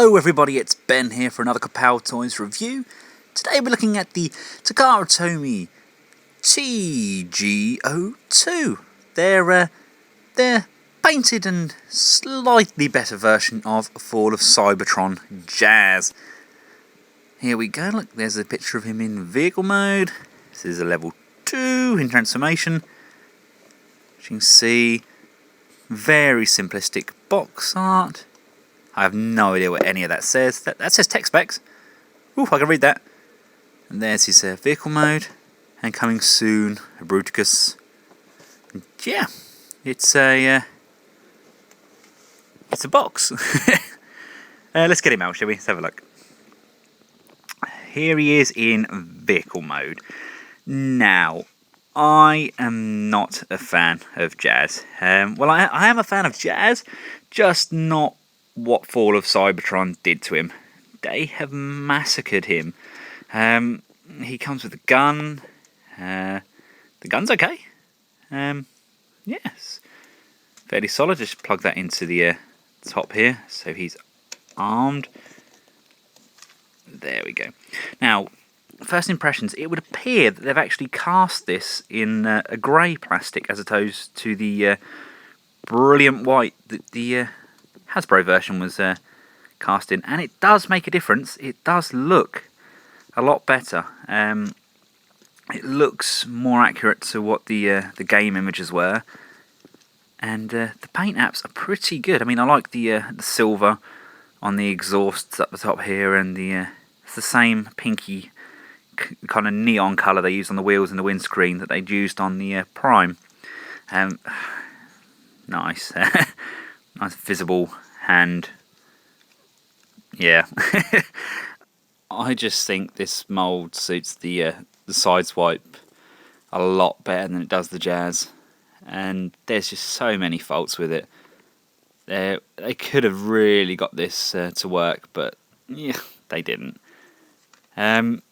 Hello everybody, it's Ben here for another Kapowtoys review. Today we're looking at the Takara Tomy TG-02. They're painted and slightly better version of Fall of Cybertron Jazz. Here we go, look, there's a picture of him in vehicle mode. This is a level 2 in transformation. As you can see, very simplistic box art. I have no idea what any of that says. That says tech specs. Ooh, I can read that. And there's his vehicle mode. And coming soon, a Bruticus. And yeah, it's a box. Let's get him out, shall we? Let's have a look. Here he is in vehicle mode. Now, I am not a fan of Jazz. Well, I am a fan of Jazz, just not what Fall of Cybertron did to him. They have massacred him. He comes with a gun. The gun's okay. Yes, fairly solid. Just plug that into the top here, so he's armed. There we go. Now, first impressions, it would appear that they've actually cast this in a grey plastic as opposed to the brilliant white that the Hasbro version was cast in, and it does make a difference. It does look a lot better. It looks more accurate to what the game images were, and the paint apps are pretty good. I mean, I like the silver on the exhausts up the top here, and it's the same pinky kind of neon colour they used on the wheels and the windscreen that they'd used on the Prime. Nice. Nice visible hand. Yeah. I just think this mould suits the Sideswipe a lot better than it does the Jazz. And there's just so many faults with it. They could have really got this to work, but yeah, they didn't. I mean,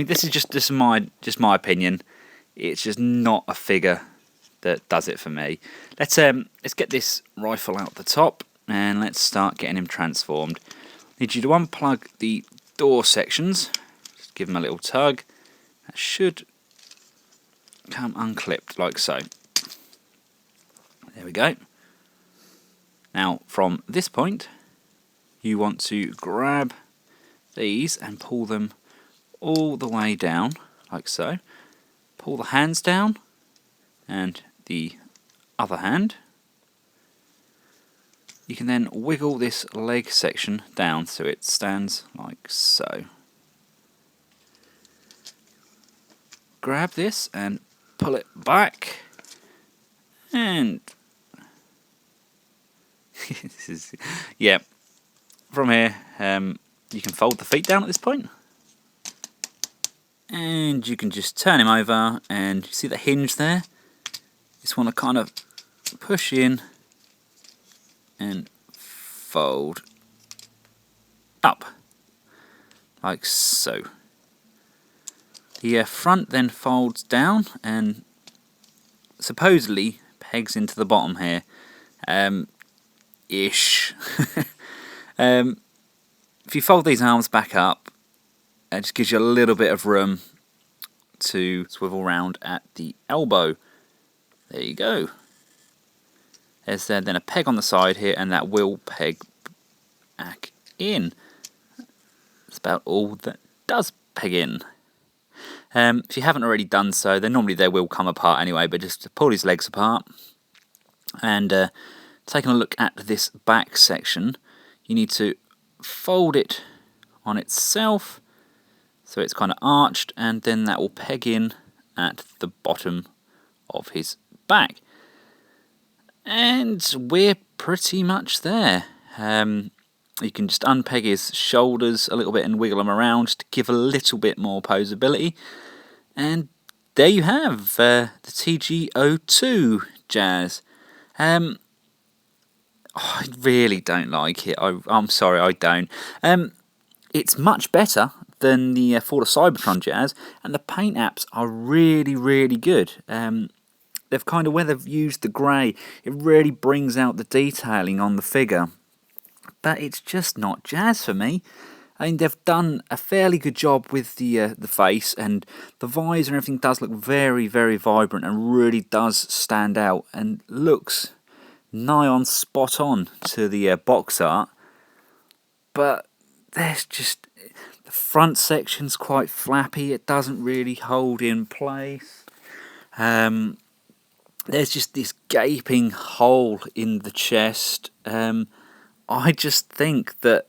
this is just my opinion. It's just not a figure that does it for me. Let's get this rifle out the top and let's start getting him transformed. Need you to unplug the door sections. Just give them a little tug. That should come unclipped like so. There we go. Now from this point, you want to grab these and pull them all the way down like so. Pull the hands down and the other hand. You can then wiggle this leg section down so it stands like so. Grab this and pull it back, and this is, yeah, from here you can fold the feet down at this point, and you can just turn him over, and you see the hinge there. Just want to kind of push in and fold up like so. The front then folds down and supposedly pegs into the bottom here, ish. If you fold these arms back up, it just gives you a little bit of room to swivel round at the elbow. There you go. There's then a peg on the side here, and that will peg back in. That's about all that does peg in. If you haven't already done so, then normally they will come apart anyway, but just to pull his legs apart. And taking a look at this back section, you need to fold it on itself so it's kind of arched, and then that will peg in at the bottom of his back. And we're pretty much there. You can just unpeg his shoulders a little bit and wiggle them around to give a little bit more posability. And there you have the TG-02 Jazz. I really don't like it. I'm sorry, I don't. It's much better than the Fall of Cybertron Jazz, and the paint apps are really, really good. They've kind of, where they've used the grey, it really brings out the detailing on the figure. but it's just not Jazz for me. I mean, they've done a fairly good job with the face, and the visor and everything does look very, very vibrant and really does stand out and looks nigh on spot on to the box art. But there's just, the front section's quite flappy. It doesn't really hold in place. There's just this gaping hole in the chest. I just think that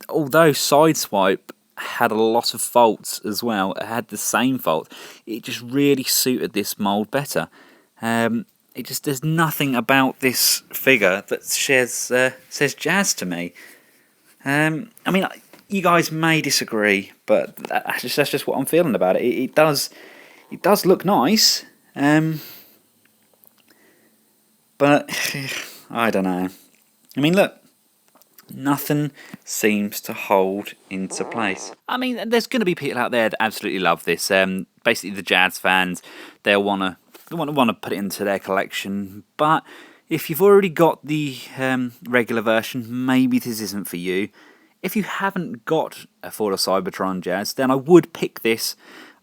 although Sideswipe had a lot of faults as well, it had the same fault, it just really suited this mould better. There's nothing about this figure that says Jazz to me. I mean, you guys may disagree, but that's just what I'm feeling about it. It does look nice, but I don't know. I mean, look. Nothing seems to hold into place. I mean, there's going to be people out there that absolutely love this. Basically, the Jazz fans, they'll want to put it into their collection. But if you've already got the regular version, maybe this isn't for you. If you haven't got a Ford or Cybertron Jazz, then I would pick this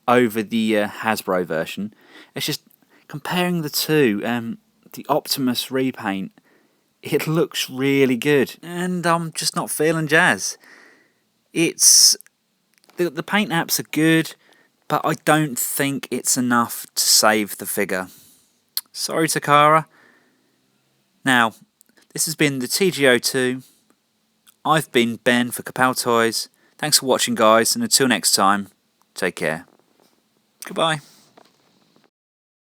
over the Hasbro version. It's just comparing the two. The Optimus repaint, it looks really good, and I'm just not feeling Jazz. It's the paint apps are good, but I don't think it's enough to save the figure. Sorry, Takara. Now, this has been the TG-02. I've been Ben for Kapowtoys. Thanks for watching, guys, and until next time, take care. Goodbye.